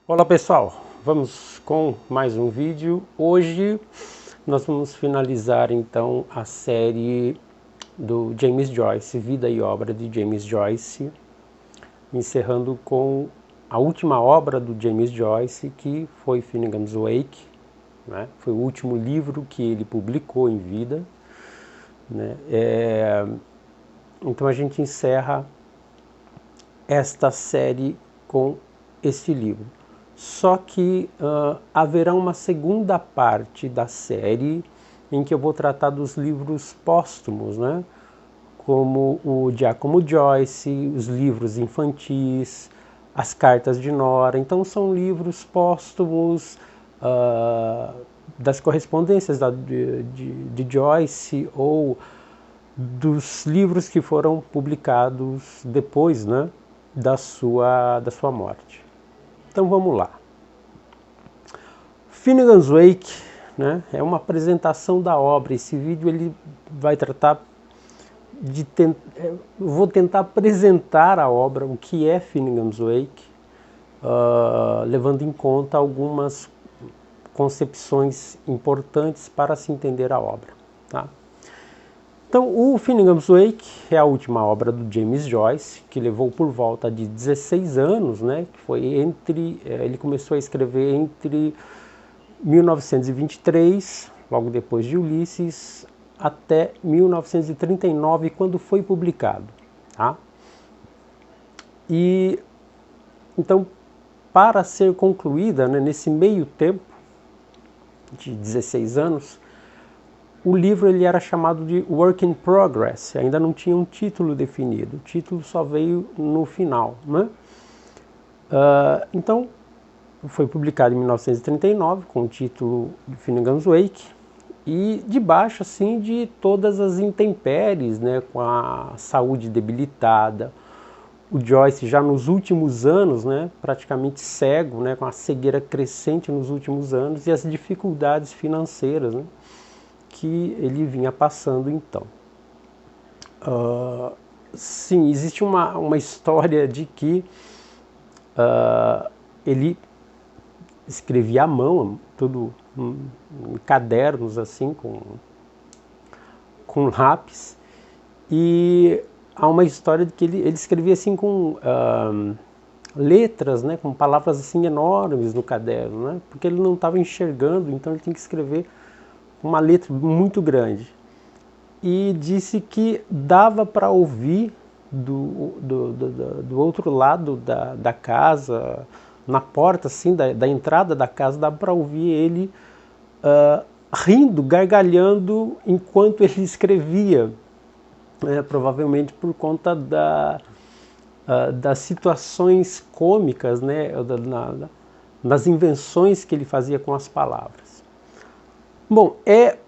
Olá pessoal, vamos com mais um vídeo. Hoje nós vamos finalizar então a série do James Joyce, Vida e Obra de James Joyce, encerrando com a última obra do James Joyce, que foi Finnegans Wake, né? Foi o último livro que ele publicou em vida, né? Então a gente encerra esta série com este livro. Só que haverá uma segunda parte da série em que eu vou tratar dos livros póstumos, né? Como o Giacomo Joyce, os livros infantis, as cartas de Nora. Então são livros póstumos das correspondências de Joyce ou dos livros que foram publicados depois, né, da sua morte. Então vamos lá. Finnegans Wake, né, é uma apresentação da obra. Esse vídeo ele vai tratar de vou tentar apresentar a obra, o que é Finnegans Wake, levando em conta algumas concepções importantes para se entender a obra, tá? Então, o Finnegans Wake é a última obra do James Joyce, que levou por volta de 16 anos, né? Que foi ele começou a escrever entre 1923, logo depois de Ulisses, até 1939, quando foi publicado, tá? E então, para ser concluída, né, nesse meio tempo de 16 anos, o livro ele era chamado de Work in Progress, ainda não tinha um título definido, o título só veio no final, né? Então, foi publicado em 1939 com o título de Finnegans Wake e debaixo assim de todas as intempéries, né, com a saúde debilitada, o Joyce já nos últimos anos, né, praticamente cego, né, com a cegueira crescente nos últimos anos e as dificuldades financeiras, né, que ele vinha passando então. Sim, existe uma história de que ele escrevia à mão, tudo em cadernos assim, com lápis, e há uma história de que ele escrevia assim com letras, né, com palavras assim enormes no caderno, né, porque ele não estava enxergando, então ele tinha que escrever uma letra muito grande. E disse que dava para ouvir do outro lado da casa, na porta assim da entrada da casa, dava para ouvir ele rindo, gargalhando enquanto ele escrevia, provavelmente por conta das situações cômicas, né, das invenções que ele fazia com as palavras. Bom, é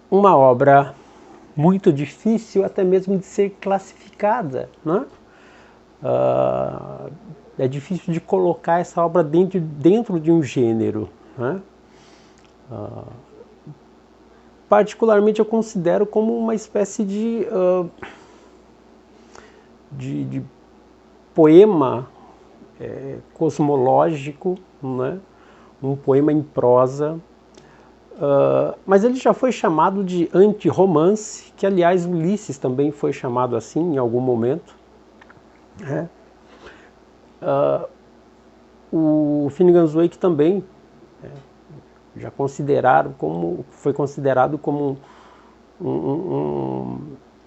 uma obra muito difícil até mesmo de ser classificada, né? É difícil de colocar essa obra dentro de um gênero, né? Particularmente eu considero como uma espécie de poema cosmológico, né? Um poema em prosa. Mas ele já foi chamado de anti-romance, que aliás Ulisses também foi chamado assim em algum momento, né? O Finnegans Wake também já foi considerado como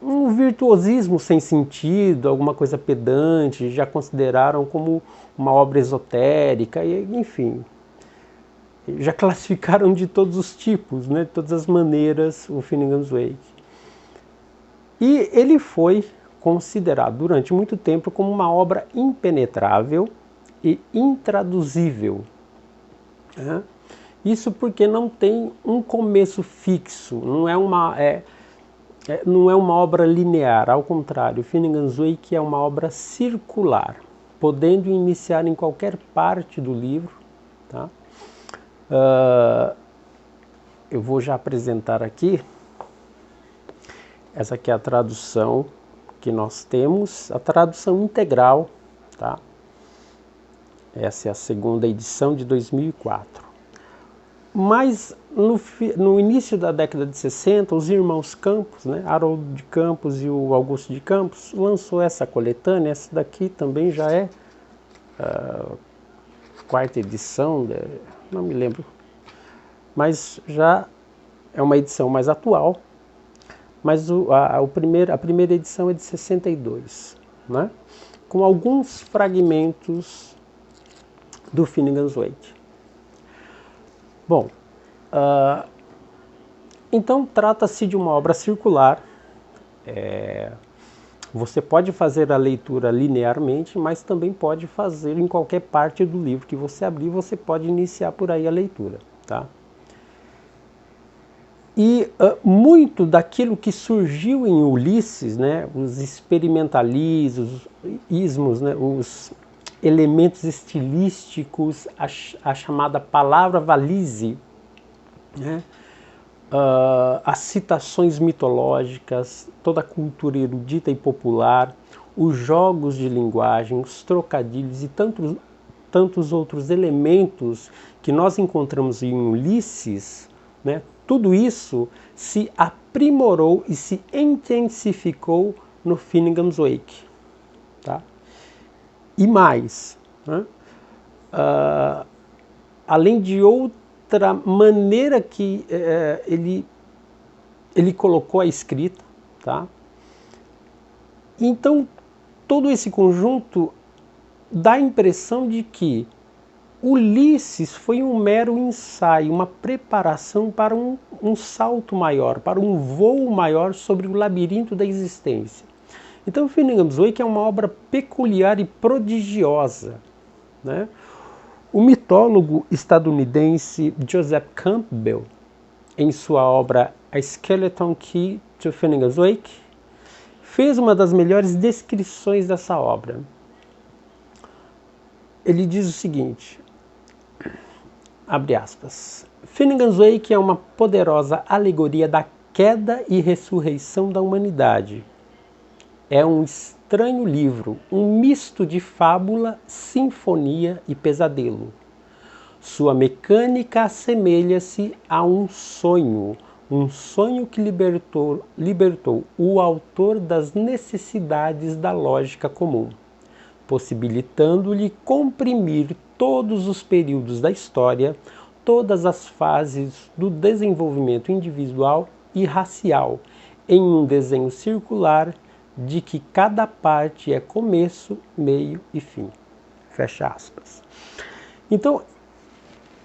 um virtuosismo sem sentido, alguma coisa pedante, já consideraram como uma obra esotérica, e, enfim, já classificaram de todos os tipos, né, de todas as maneiras o Finnegans Wake. E ele foi considerado durante muito tempo como uma obra impenetrável e intraduzível, né? Isso porque não tem um começo fixo, não é uma obra linear, ao contrário, Finnegans Wake é uma obra circular, podendo iniciar em qualquer parte do livro, tá? Eu vou já apresentar aqui, essa aqui é a tradução que nós temos, a tradução integral, tá? Essa é a segunda edição de 2004. Mas no início da década de 60, os irmãos Campos, né, Haroldo de Campos e o Augusto de Campos, lançou essa coletânea. Essa daqui também já é a quarta edição, não me lembro, mas já é uma edição mais atual. Mas a primeira edição é de 62, né, com alguns fragmentos do Finnegans Wake. Bom, então trata-se de uma obra circular. Você pode fazer a leitura linearmente, mas também pode fazer em qualquer parte do livro que você abrir, você pode iniciar por aí a leitura, tá? E muito daquilo que surgiu em Ulisses, né, os experimentalismos, né, os elementos estilísticos, a chamada palavra valise, né, as citações mitológicas, toda a cultura erudita e popular, os jogos de linguagem, os trocadilhos e tantos outros elementos que nós encontramos em Ulisses, né, tudo isso se aprimorou e se intensificou no Finnegans Wake. Tá? E mais, né, além de outra maneira que ele colocou a escrita, tá? Então todo esse conjunto dá a impressão de que Ulisses foi um mero ensaio, uma preparação para um salto maior, para um voo maior sobre o labirinto da existência. Então Finnegans Wake é uma obra peculiar e prodigiosa, né? O mitólogo estadunidense Joseph Campbell, em sua obra A Skeleton Key to Finnegans Wake, fez uma das melhores descrições dessa obra. Ele diz o seguinte, abre aspas, Finnegans Wake é uma poderosa alegoria da queda e ressurreição da humanidade. É um estranho livro, um misto de fábula, sinfonia e pesadelo. Sua mecânica assemelha-se a um sonho que libertou o autor das necessidades da lógica comum, possibilitando-lhe comprimir todos os períodos da história, todas as fases do desenvolvimento individual e racial, em um desenho circular de que cada parte é começo, meio e fim. Fecha aspas. Então,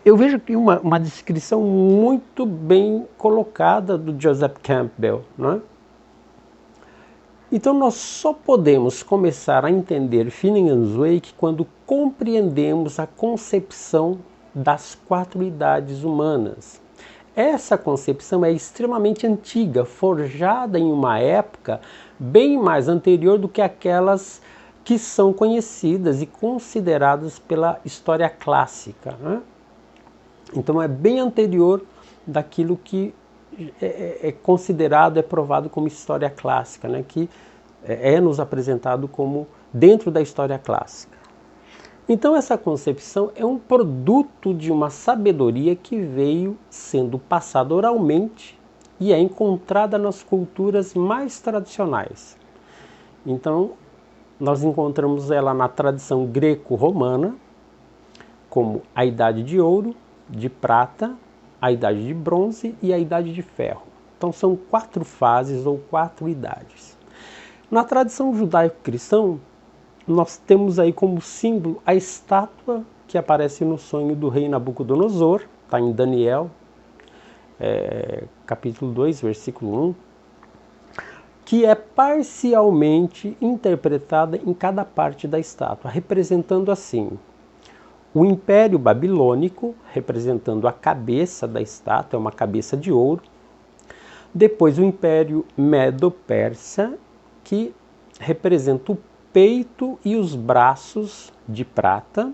eu vejo aqui uma descrição muito bem colocada do Joseph Campbell, né? Então nós só podemos começar a entender Finnegans Wake quando compreendemos a concepção das 4 idades humanas. Essa concepção é extremamente antiga, forjada em uma época bem mais anterior do que aquelas que são conhecidas e consideradas pela história clássica, né? Então é bem anterior daquilo que é considerado, é provado como história clássica, né? Que é nos apresentado como dentro da história clássica. Então essa concepção é um produto de uma sabedoria que veio sendo passada oralmente e é encontrada nas culturas mais tradicionais. Então nós encontramos ela na tradição greco-romana, como a Idade de Ouro, de Prata, a Idade de Bronze e a Idade de Ferro. Então são 4 fases ou 4 idades. Na tradição judaico-cristã, nós temos aí como símbolo a estátua que aparece no sonho do rei Nabucodonosor, está em Daniel, capítulo 2, versículo 1, que é parcialmente interpretada em cada parte da estátua, representando assim o Império Babilônico, representando a cabeça da estátua, é uma cabeça de ouro. Depois o Império Medo-Persa, que representa o peito e os braços de prata.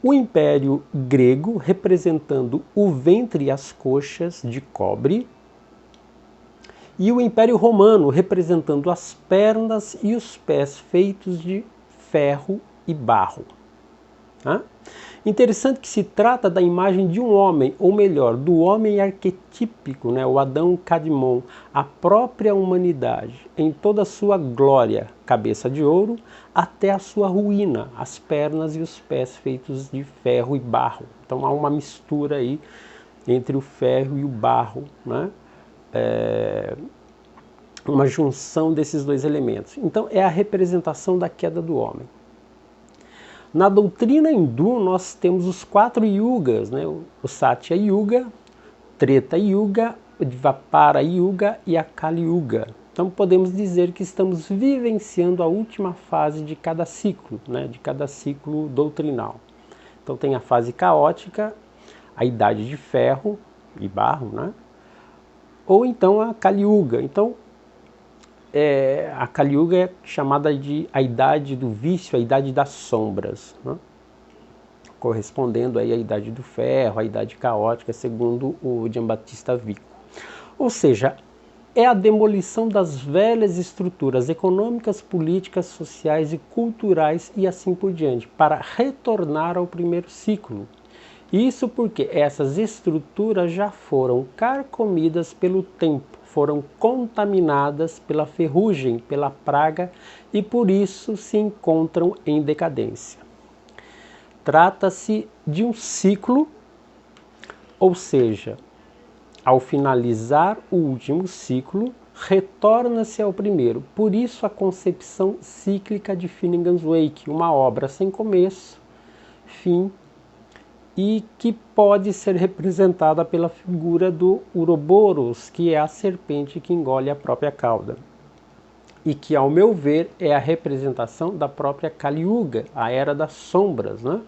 O Império Grego, representando o ventre e as coxas de cobre. E o Império Romano, representando as pernas e os pés feitos de ferro e barro. Tá? Interessante que se trata da imagem de um homem, ou melhor, do homem arquetípico, né, o Adão Kadmon, a própria humanidade, em toda a sua glória, cabeça de ouro, até a sua ruína, as pernas e os pés feitos de ferro e barro. Então há uma mistura aí entre o ferro e o barro, né? Uma junção desses dois elementos. Então é a representação da queda do homem. Na doutrina hindu, nós temos os 4 yugas, né? O Satya Yuga, Treta Yuga, o Dvapara Yuga e a Kali Yuga. Então podemos dizer que estamos vivenciando a última fase de cada ciclo, né? De cada ciclo doutrinal. Então tem a fase caótica, a idade de ferro e barro, né? Ou então a Kali Yuga. Então a Kali Yuga é chamada de a idade do vício, a idade das sombras, né? Correspondendo aí à idade do ferro, à idade caótica, segundo o Giambattista Vico. Ou seja, é a demolição das velhas estruturas econômicas, políticas, sociais e culturais e assim por diante, para retornar ao primeiro ciclo. Isso porque essas estruturas já foram carcomidas pelo tempo, foram contaminadas pela ferrugem, pela praga e por isso se encontram em decadência. Trata-se de um ciclo, ou seja, ao finalizar o último ciclo, retorna-se ao primeiro. Por isso a concepção cíclica de Finnegan's Wake, uma obra sem começo, fim, e que pode ser representada pela figura do Ouroboros, que é a serpente que engole a própria cauda. E que, ao meu ver, é a representação da própria Kali Yuga, a Era das Sombras, né?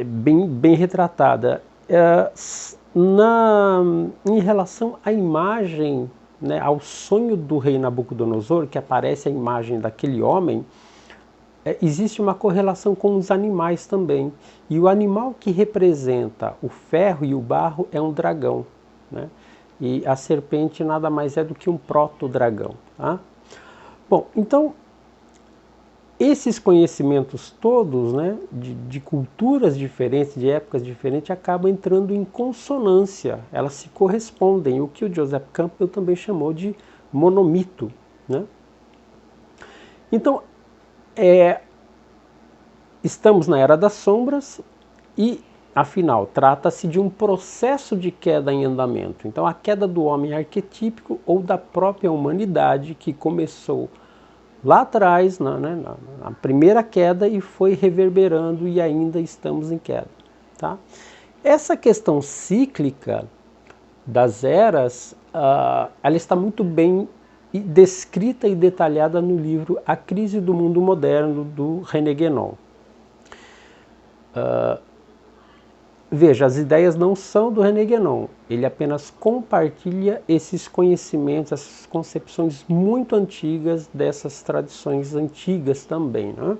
Bem retratada. Em relação à imagem, né, ao sonho do rei Nabucodonosor, que aparece a imagem daquele homem, existe uma correlação com os animais também. E o animal que representa o ferro e o barro é um dragão, né? E a serpente nada mais é do que um proto-dragão. Tá? Bom, então, esses conhecimentos todos, né, de culturas diferentes, de épocas diferentes, acabam entrando em consonância. Elas se correspondem, o que o Joseph Campbell também chamou de monomito. Né? Então, estamos na Era das Sombras e, afinal, trata-se de um processo de queda em andamento. Então, a queda do homem arquetípico ou da própria humanidade que começou lá atrás, na primeira queda e foi reverberando e ainda estamos em queda. Tá? Essa questão cíclica das eras, ela está muito bem descrita e detalhada no livro A Crise do Mundo Moderno, do René Guénon. Veja, as ideias não são do René Guénon, ele apenas compartilha esses conhecimentos, essas concepções muito antigas dessas tradições antigas também. Né?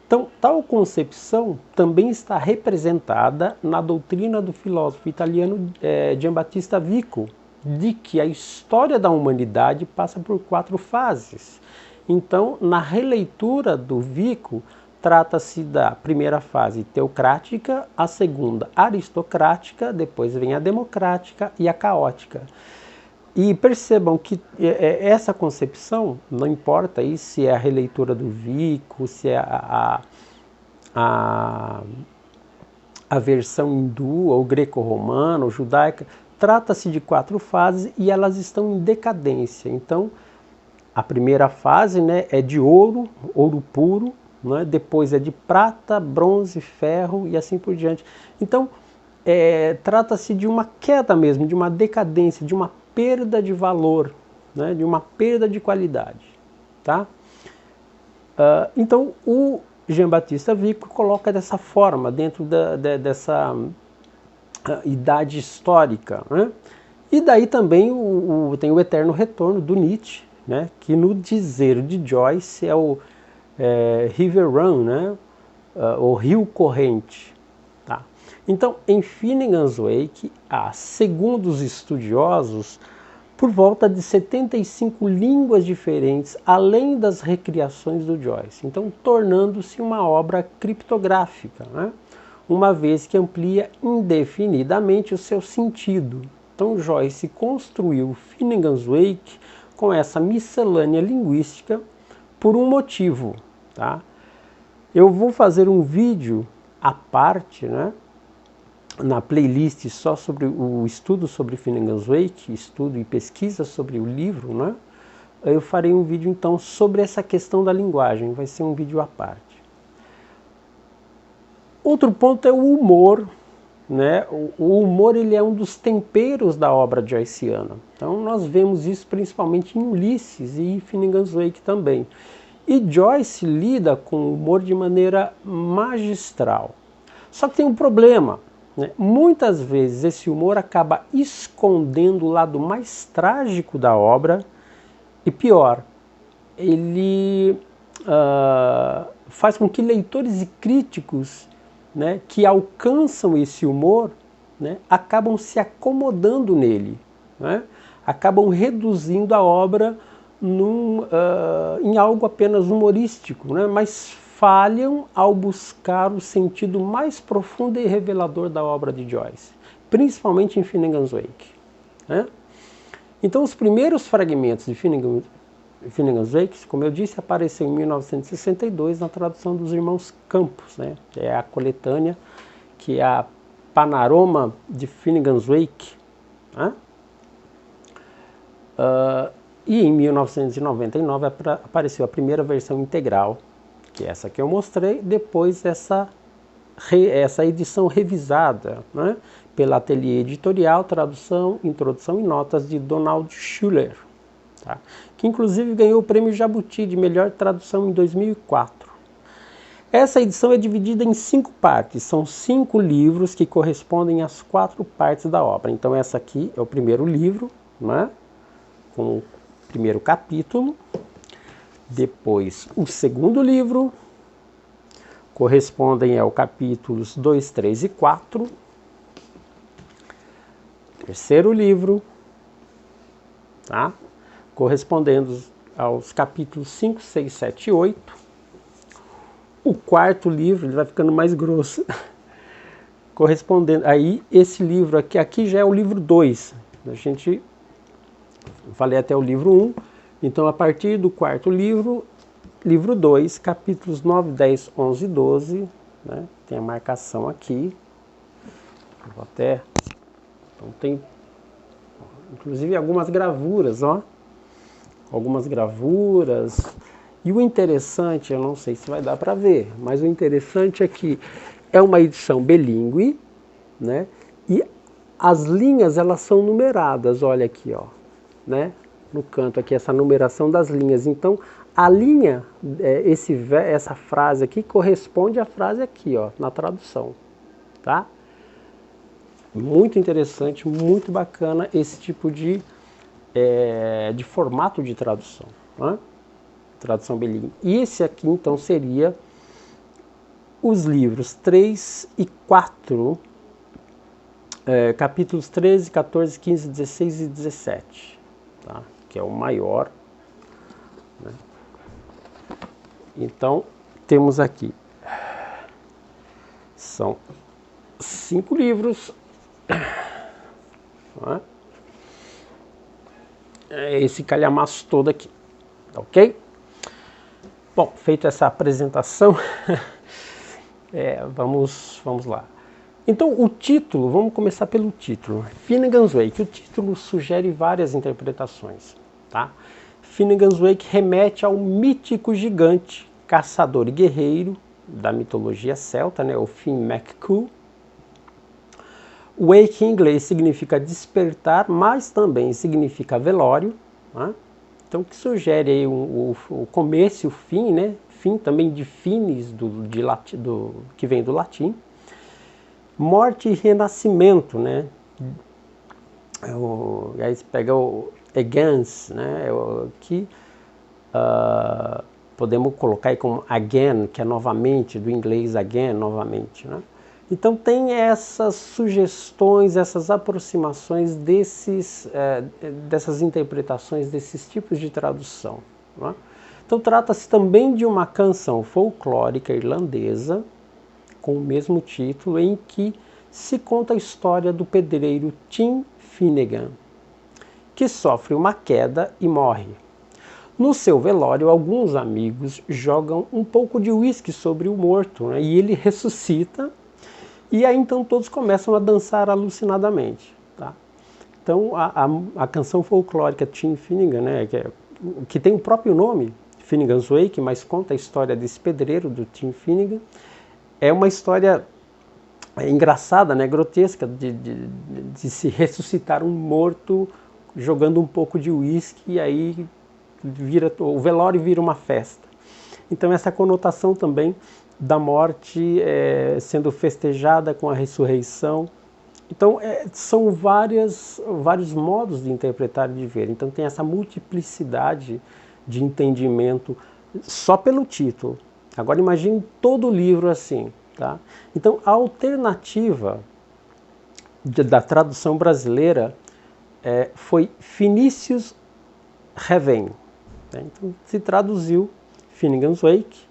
Então, tal concepção também está representada na doutrina do filósofo italiano Giambattista Vico, de que a história da humanidade passa por 4 fases. Então, na releitura do Vico, trata-se da primeira fase teocrática, a segunda aristocrática, depois vem a democrática e a caótica. E percebam que essa concepção, não importa aí se é a releitura do Vico, se é a versão hindu, ou greco-romana, ou judaica, trata-se de 4 fases e elas estão em decadência. Então, a primeira fase, né, é de ouro, ouro puro, né? Depois é de prata, bronze, ferro e assim por diante. Então, trata-se de uma queda mesmo, de uma decadência, de uma perda de valor, né? De uma perda de qualidade. Tá? Então, o Giambattista Vico coloca dessa forma, dentro dessa idade histórica. Né? E daí também tem o eterno retorno do Nietzsche, né? Que no dizer de Joyce é o River Run, né? O rio corrente. Tá? Então, em Finnegan's Wake, segundo os estudiosos, por volta de 75 línguas diferentes, além das recriações do Joyce. Então, tornando-se uma obra criptográfica, né? Uma vez que amplia indefinidamente o seu sentido. Então, Joyce construiu Finnegan's Wake com essa miscelânea linguística por um motivo, tá? Eu vou fazer um vídeo à parte, né, na playlist só sobre o estudo sobre Finnegan's Wake, estudo e pesquisa sobre o livro, né? Eu farei um vídeo então sobre essa questão da linguagem, vai ser um vídeo à parte. Outro ponto é o humor, né? O humor, ele é um dos temperos da obra joyciana. Então nós vemos isso principalmente em Ulisses e Finnegan's Wake também. E Joyce lida com o humor de maneira magistral. Só que tem um problema, né? Muitas vezes esse humor acaba escondendo o lado mais trágico da obra e pior, ele faz com que leitores e críticos, né, que alcançam esse humor, né, acabam se acomodando nele, né, acabam reduzindo a obra em algo apenas humorístico, né, mas falham ao buscar o sentido mais profundo e revelador da obra de Joyce, principalmente em Finnegan's Wake, né? Então, os primeiros fragmentos de Finnegan's Wake, como eu disse, apareceu em 1962 na tradução dos irmãos Campos, né? Que é a coletânea, que é a Panorama de Finnegan's Wake, né? E em 1999 apareceu a primeira versão integral, que é essa que eu mostrei, depois essa edição revisada, né, pela Ateliê Editorial, tradução, introdução e notas de Donald Schuller, tá, que inclusive ganhou o prêmio Jabuti de melhor tradução em 2004. Essa edição é dividida em 5 partes, são 5 livros que correspondem às 4 partes da obra. Então essa aqui é o primeiro livro, né, com o primeiro capítulo. Depois, o segundo livro, correspondem ao capítulos 2, 3 e 4. Terceiro livro, tá? Correspondendo aos capítulos 5, 6, 7 e 8. O quarto livro, ele vai ficando mais grosso. Correspondendo, aí esse livro aqui já é o livro 2. A gente, falei até o livro 1. Então, a partir do quarto livro, livro 2, capítulos 9, 10, 11 e 12, né? Tem a marcação aqui. Vou até... Então, tem, inclusive, algumas gravuras, ó. Algumas gravuras. E o interessante, eu não sei se vai dar para ver, mas o interessante é que é uma edição bilíngue, né? E as linhas, elas são numeradas, olha aqui, ó, né? No canto aqui, essa numeração das linhas. Então, a linha, essa frase aqui, corresponde à frase aqui, ó, na tradução, tá? Muito interessante, muito bacana esse tipo de formato de tradução, né? Tradução bilíngue. E esse aqui, então, seria os livros 3 e 4, capítulos 13, 14, 15, 16 e 17, tá? Que é o maior, né? Então, temos aqui, são 5 livros, né? Esse calhamaço todo aqui, ok? Bom, feita essa apresentação, vamos lá. Então, o título, vamos começar pelo título. Finnegan's Wake. O título sugere várias interpretações, tá? Finnegan's Wake remete ao mítico gigante, caçador e guerreiro da mitologia celta, né? O Finn McCool. Wake em inglês significa despertar, mas também significa velório, né? Então, que sugere aí o começo e o fim, né? Fim também de finis, que vem do latim. Morte e renascimento, né? Aí você pega o against, né? Que podemos colocar aí como again, que é novamente, do inglês again, novamente, né? Então tem essas sugestões, essas aproximações dessas interpretações, desses tipos de tradução. Não é? Então trata-se também de uma canção folclórica irlandesa, com o mesmo título, em que se conta a história do pedreiro Tim Finnegan, que sofre uma queda e morre. No seu velório, alguns amigos jogam um pouco de uísque sobre o morto, né? E ele ressuscita, e aí então todos começam a dançar alucinadamente. Tá? Então a canção folclórica Tim Finnegan, né, que tem o próprio nome, Finnegan's Wake, mas conta a história desse pedreiro, do Tim Finnegan, é uma história engraçada, né, grotesca, de se ressuscitar um morto jogando um pouco de uísque, e aí o velório vira uma festa. Então essa conotação também da morte sendo festejada com a ressurreição. Então são vários modos de interpretar e de ver. Então tem essa multiplicidade de entendimento só pelo título. Agora imagine todo o livro assim. Tá? Então a alternativa da tradução brasileira foi Finícius Reven. Né? Então se traduziu Finnegan's Wake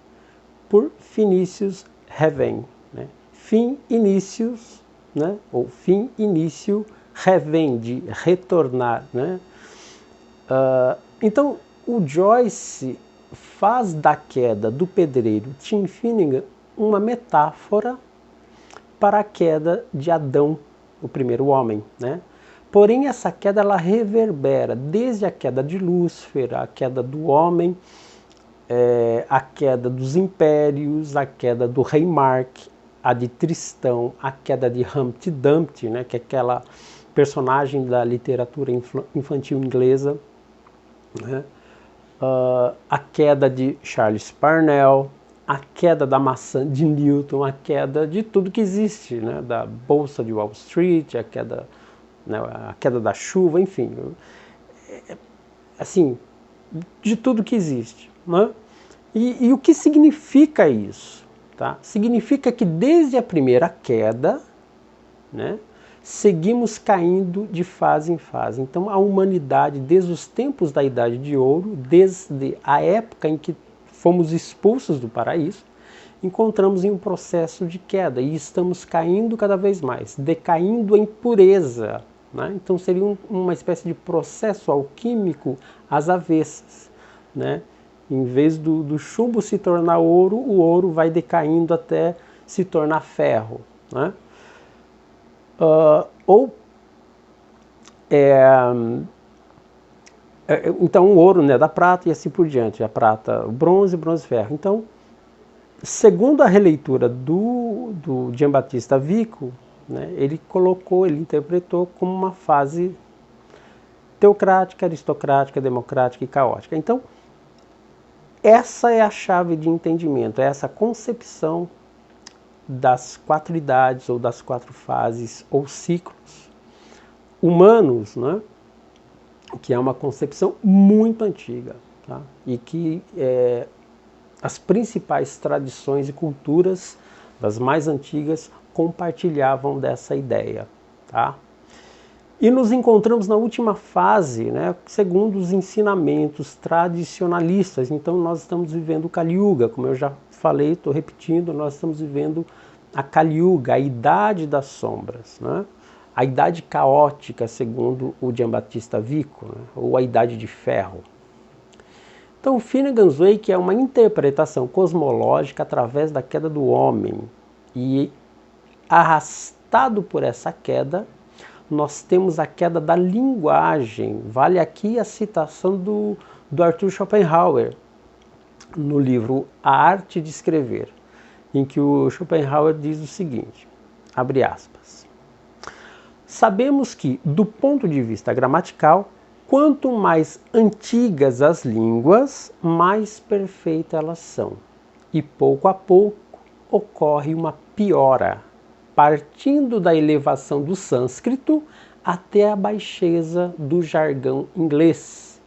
por Finícius Reven. Né? Fim, inícios, né? Ou fim, início, Reven, de retornar. Né? Então o Joyce faz da queda do pedreiro Tim Finnegan uma metáfora para a queda de Adão, o primeiro homem, né? Porém, essa queda ela reverbera desde a queda de Lúcifer, a queda do homem, a queda dos impérios, a queda do rei Mark, a de Tristão, a queda de Humpty Dumpty, né? Que é aquela personagem da literatura infantil inglesa, né? A queda de Charles Parnell, a queda da maçã de Newton, a queda de tudo que existe, né? Da Bolsa de Wall Street, a queda da chuva, enfim, assim, de tudo que existe. Né? E o que significa isso? Tá? Significa que desde a primeira queda, né, seguimos caindo de fase em fase. Então a humanidade, desde os tempos da Idade de Ouro, desde a época em que fomos expulsos do paraíso, encontramos em um processo de queda e estamos caindo cada vez mais, decaindo em pureza. Né? Então seria uma espécie de processo alquímico às avessas. Né? Em vez do chumbo se tornar ouro, o ouro vai decaindo até se tornar ferro. Né? Então o ouro, né, da prata e assim por diante, a prata, o bronze e ferro. Então, segundo a releitura do Giambattista Vico, né, ele interpretou como uma fase teocrática, aristocrática, democrática e caótica. Então, essa é a chave de entendimento, é essa concepção das 4 idades ou das 4 fases ou ciclos humanos, né? Que é uma concepção muito antiga, tá? E que as principais tradições e culturas das mais antigas compartilhavam dessa ideia. Tá? E nos encontramos na última fase, né, segundo os ensinamentos tradicionalistas. Então nós estamos vivendo o Kali Yuga, como eu já falei, estou repetindo, nós estamos vivendo a Kali Yuga, a idade das sombras, né? A idade caótica, segundo o Giambattista Vico, né? Ou a idade de ferro. Então, Finnegan's Wake é uma interpretação cosmológica através da queda do homem. E, arrastado por essa queda, nós temos a queda da linguagem. Vale aqui a citação do Arthur Schopenhauer, no livro A Arte de Escrever, em que o Schopenhauer diz o seguinte, abre aspas, sabemos que, do ponto de vista gramatical, quanto mais antigas as línguas, mais perfeitas elas são. E pouco a pouco ocorre uma piora, partindo da elevação do sânscrito até a baixeza do jargão inglês.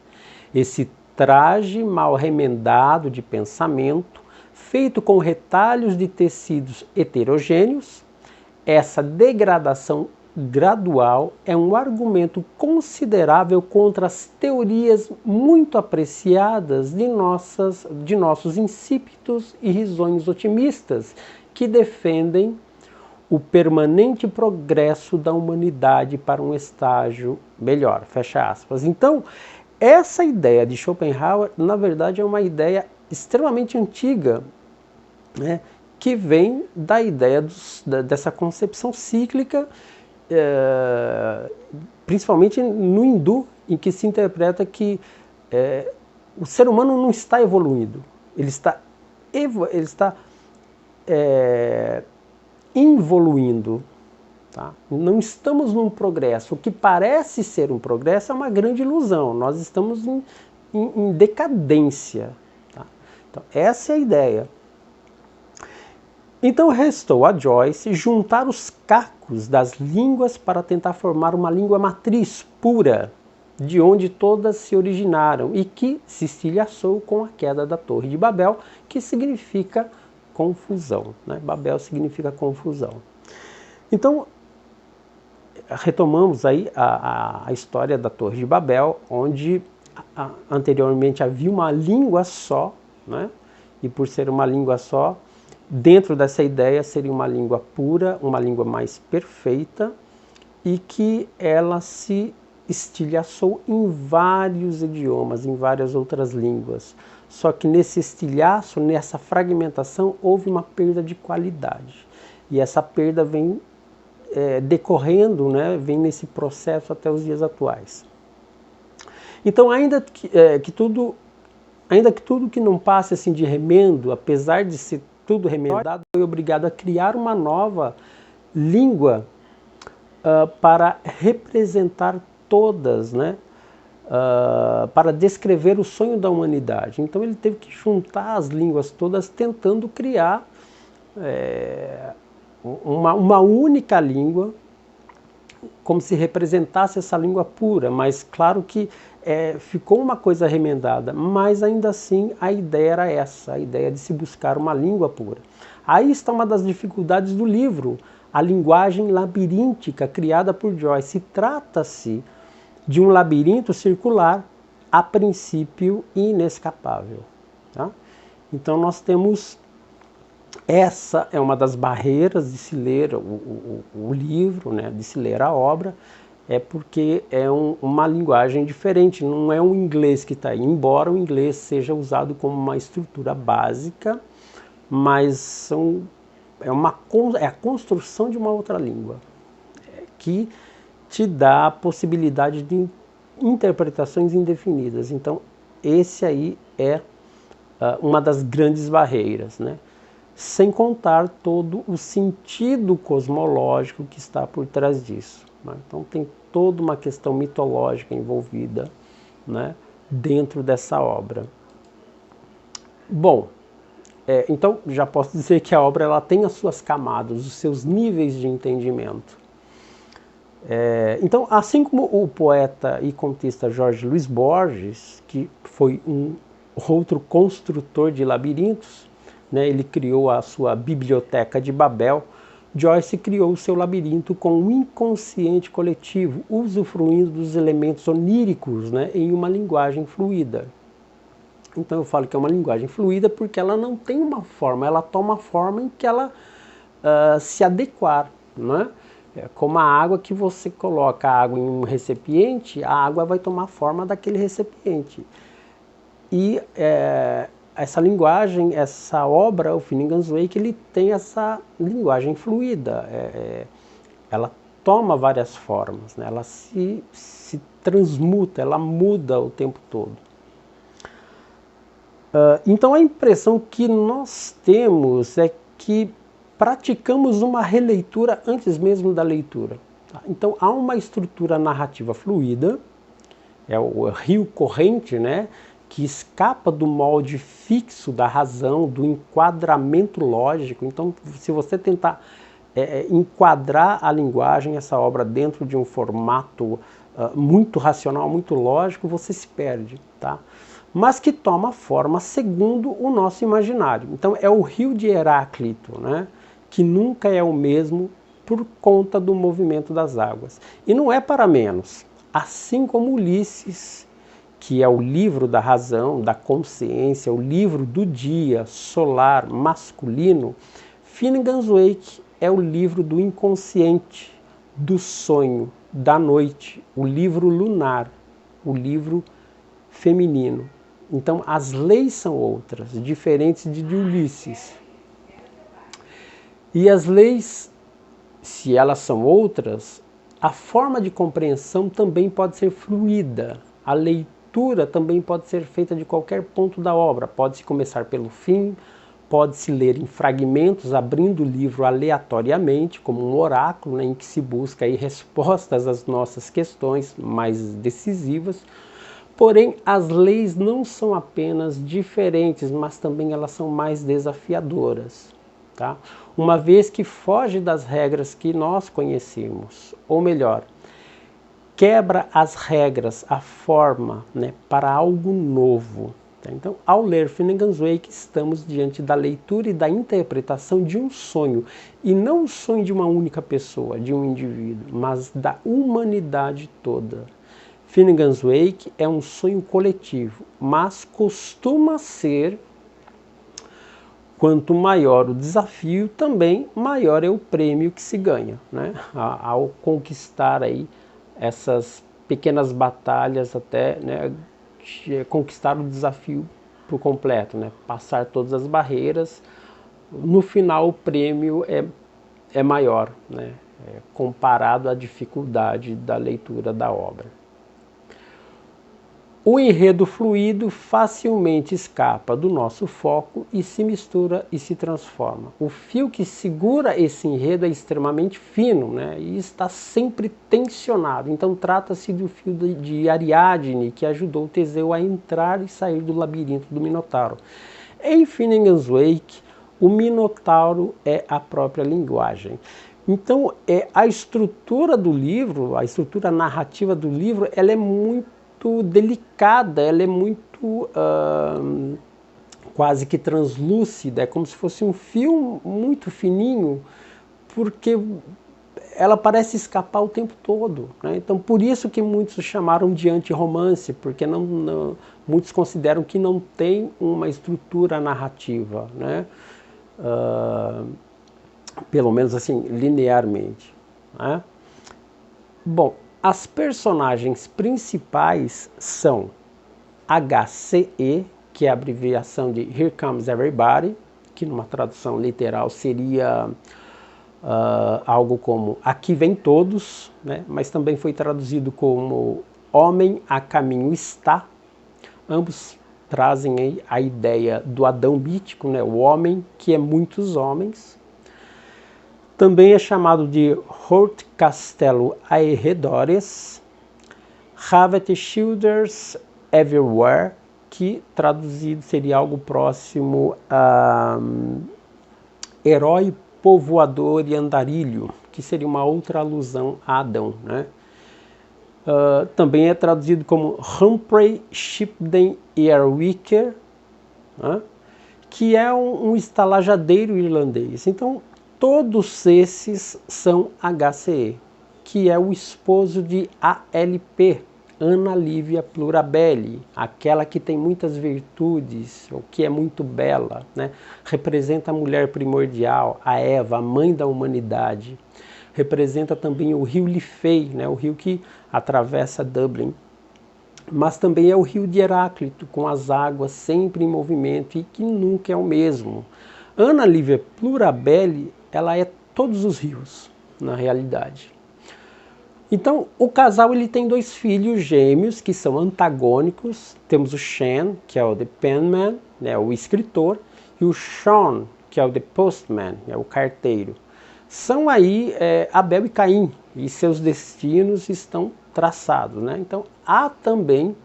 Esse traje mal remendado de pensamento, feito com retalhos de tecidos heterogêneos, essa degradação gradual é um argumento considerável contra as teorias muito apreciadas de nossos insípidos e risonhos otimistas, que defendem o permanente progresso da humanidade para um estágio melhor, fecha aspas. Então, essa ideia de Schopenhauer, na verdade, é uma ideia extremamente antiga, né, que vem da ideia dessa concepção cíclica, principalmente no hindu, em que se interpreta que o ser humano não está evoluindo, ele está involuindo. Tá? Não estamos num progresso. O que parece ser um progresso é uma grande ilusão. Nós estamos em decadência. Tá? Então, essa é a ideia. Então restou a Joyce juntar os cacos das línguas para tentar formar uma língua matriz pura, de onde todas se originaram e que se estilhaçou com a queda da Torre de Babel, que significa confusão. Né? Babel significa confusão. Então, retomamos aí a história da Torre de Babel, onde anteriormente havia uma língua só, né? E por ser uma língua só, dentro dessa ideia seria uma língua pura, uma língua mais perfeita, e que ela se estilhaçou em vários idiomas, em várias outras línguas. Só que nesse estilhaço, nessa fragmentação, houve uma perda de qualidade. E essa perda vem decorrendo, né, vem nesse processo até os dias atuais. Então, ainda que tudo que não passe assim de remendo, apesar de ser tudo remendado, foi obrigado a criar uma nova língua para representar todas, né, para descrever o sonho da humanidade. Então ele teve que juntar as línguas todas, tentando criar uma única língua, como se representasse essa língua pura, mas claro que ficou uma coisa remendada, mas ainda assim a ideia era essa, a ideia de se buscar uma língua pura. Aí está uma das dificuldades do livro, a linguagem labiríntica criada por Joyce. Trata-se de um labirinto circular, a princípio inescapável. Tá? Então nós temos... Essa é uma das barreiras de se ler o livro, né, de se ler a obra, porque é uma linguagem diferente, não é um inglês que está aí, embora o inglês seja usado como uma estrutura básica, mas é a construção de uma outra língua, que te dá a possibilidade de interpretações indefinidas. Então, esse aí é uma das grandes barreiras, né? Sem contar todo o sentido cosmológico que está por trás disso. Né? Então tem toda uma questão mitológica envolvida, né, dentro dessa obra. Bom, então já posso dizer que a obra ela tem as suas camadas, os seus níveis de entendimento. Então, assim como o poeta e contista Jorge Luiz Borges, que foi um outro construtor de labirintos, né, ele criou a sua biblioteca de Babel, Joyce criou o seu labirinto com o inconsciente coletivo, usufruindo dos elementos oníricos, né, em uma linguagem fluida. Então eu falo que é uma linguagem fluida porque ela não tem uma forma, ela toma a forma em que ela se adequar. Né? Como a água que você coloca a água em um recipiente, a água vai tomar a forma daquele recipiente. E essa linguagem, essa obra, o Finnegan's Wake, ele tem essa linguagem fluida, ela toma várias formas, né? Ela se transmuta, ela muda o tempo todo. Então a impressão que nós temos é que praticamos uma releitura antes mesmo da leitura. Tá? Então há uma estrutura narrativa fluida, é o rio corrente, né? Que escapa do molde fixo da razão, do enquadramento lógico. Então, se você tentar enquadrar a linguagem, essa obra, dentro de um formato muito racional, muito lógico, você se perde, tá? Mas que toma forma segundo o nosso imaginário. Então, é o rio de Heráclito, né? Que nunca é o mesmo por conta do movimento das águas. E não é para menos, assim como Ulisses, que é o livro da razão, da consciência, o livro do dia solar masculino, Finnegans Wake é o livro do inconsciente, do sonho, da noite, o livro lunar, o livro feminino. Então as leis são outras, diferentes de Ulisses. E as leis, se elas são outras, a forma de compreensão também pode ser fluida. A leitura também pode ser feita de qualquer ponto da obra. Pode-se começar pelo fim, pode-se ler em fragmentos, abrindo o livro aleatoriamente, como um oráculo, né, em que se busca aí respostas às nossas questões mais decisivas. Porém, as leis não são apenas diferentes, mas também elas são mais desafiadoras. Tá? Uma vez que foge das regras que nós conhecemos, ou melhor, quebra as regras, a forma, né, para algo novo. Tá? Então, ao ler Finnegans Wake, estamos diante da leitura e da interpretação de um sonho, e não um sonho de uma única pessoa, de um indivíduo, mas da humanidade toda. Finnegans Wake é um sonho coletivo, mas costuma ser, quanto maior o desafio, também maior é o prêmio que se ganha, né? Ao conquistar aí essas pequenas batalhas até, né, conquistar o desafio por completo, né? Passar todas as barreiras. No final o prêmio é maior, né? Comparado à dificuldade da leitura da obra. O enredo fluido facilmente escapa do nosso foco e se mistura e se transforma. O fio que segura esse enredo é extremamente fino, né, e está sempre tensionado. Então trata-se do fio de Ariadne, que ajudou Teseu a entrar e sair do labirinto do Minotauro. Em Finnegans Wake, o Minotauro é a própria linguagem. Então a estrutura do livro, a estrutura narrativa do livro, ela é muito delicada, ela é muito quase que translúcida, é como se fosse um fio muito fininho, porque ela parece escapar o tempo todo, né? Então por isso que muitos chamaram de anti-romance, porque muitos consideram que não tem uma estrutura narrativa, né? Pelo menos assim, linearmente, né? Bom, as personagens principais são HCE, que é a abreviação de Here Comes Everybody, que numa tradução literal seria algo como Aqui Vem Todos, né? Mas também foi traduzido como Homem a Caminho Está. Ambos trazem aí a ideia do Adão mítico, né? O homem que é muitos homens. Também é chamado de Hort Castelo Aerredores, Havet Childers Everywhere, que traduzido seria algo próximo a Herói Povoador e Andarilho, que seria uma outra alusão a Adão, né? Também é traduzido como Humphrey Shipden Earwicker, né? Que é um estalajadeiro irlandês. Então, todos esses são HCE, que é o esposo de ALP, Ana Lívia Plurabelli, aquela que tem muitas virtudes, ou que é muito bela, né? Representa a mulher primordial, a Eva, a mãe da humanidade. Representa também o rio Liffey, né? O rio que atravessa Dublin. Mas também é o rio de Heráclito, com as águas sempre em movimento e que nunca é o mesmo. Ana Lívia Plurabelli, ela é todos os rios, na realidade. Então, o casal ele tem 2 filhos gêmeos que são antagônicos. Temos o Shan, que é o The Penman, né, o escritor, e o Sean, que é o The Postman, é o carteiro. São aí Abel e Caim, e seus destinos estão traçados, né? Então, há também,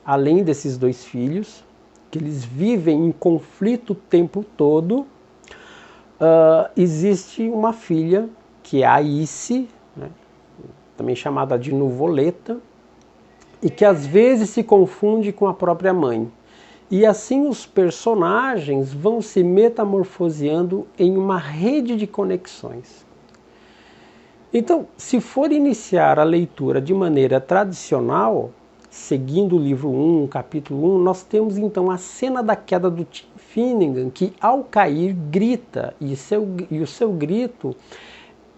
além desses 2 filhos, que eles vivem em conflito o tempo todo, existe uma filha, que é a Ice, né, também chamada de Nuvoleta, e que às vezes se confunde com a própria mãe. E assim os personagens vão se metamorfoseando em uma rede de conexões. Então, se for iniciar a leitura de maneira tradicional, seguindo o livro 1, capítulo 1, nós temos então a cena da queda do Tim Finnegan, que ao cair grita, e o seu grito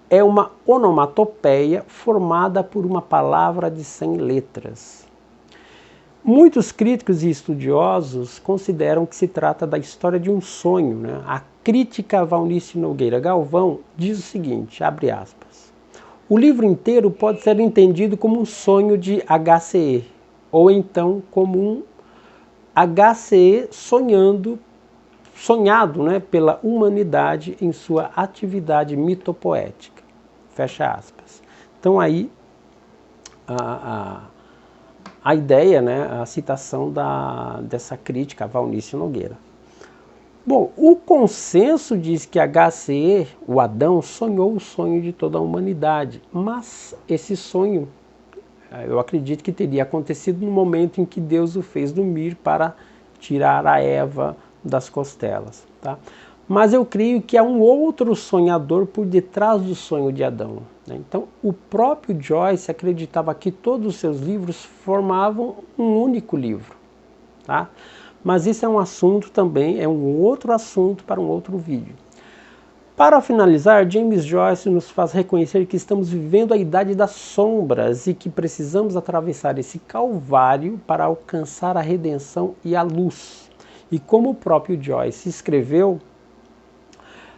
é uma onomatopeia formada por uma palavra de 100 letras. Muitos críticos e estudiosos consideram que se trata da história de um sonho, né? A crítica Valnice Nogueira Galvão diz o seguinte, abre aspas, o livro inteiro pode ser entendido como um sonho de HCE, ou então como um HCE sonhado, né, pela humanidade em sua atividade mitopoética. Fecha aspas. Então aí a ideia, né, a citação dessa crítica a Valnice Nogueira. Bom, o consenso diz que HCE, o Adão, sonhou o sonho de toda a humanidade, mas esse sonho, eu acredito que teria acontecido no momento em que Deus o fez dormir para tirar a Eva das costelas, tá? Mas eu creio que há um outro sonhador por detrás do sonho de Adão, né? Então, o próprio Joyce acreditava que todos os seus livros formavam um único livro, tá? Mas isso é um assunto também, é um outro assunto para um outro vídeo. Para finalizar, James Joyce nos faz reconhecer que estamos vivendo a idade das sombras e que precisamos atravessar esse calvário para alcançar a redenção e a luz. E como o próprio Joyce escreveu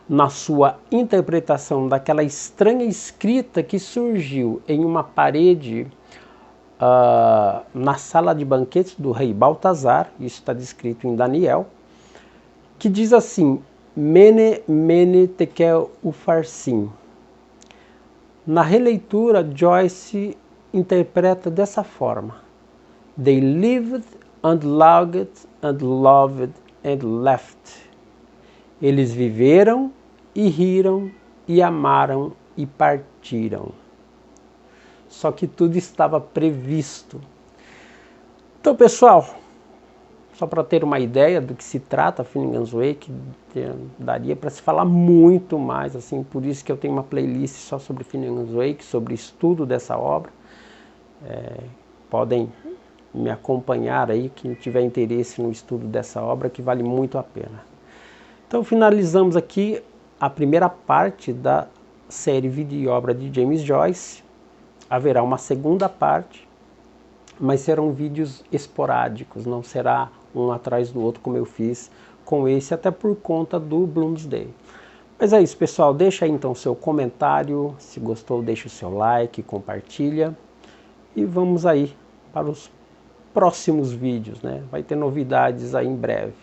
na sua interpretação daquela estranha escrita que surgiu em uma parede na sala de banquetes do rei Baltazar, isso está descrito em Daniel, que diz assim, Mene, mene, tekel, ufarsim. Na releitura, Joyce interpreta dessa forma, They lived and loved and loved and left. Eles viveram e riram e amaram e partiram. Só que tudo estava previsto. Então, pessoal, só para ter uma ideia do que se trata Finnegan's Wake, daria para se falar muito mais, assim, por isso que eu tenho uma playlist só sobre Finnegan's Wake, sobre estudo dessa obra. Podem me acompanhar aí, quem tiver interesse no estudo dessa obra, que vale muito a pena. Então finalizamos aqui a primeira parte da série Vida e Obra de James Joyce. Haverá uma segunda parte, mas serão vídeos esporádicos, não será um atrás do outro como eu fiz com esse, até por conta do Bloomsday. Mas é isso, pessoal, deixa aí então seu comentário, se gostou deixa o seu like, compartilha e vamos aí para os próximos vídeos, né? Vai ter novidades aí em breve.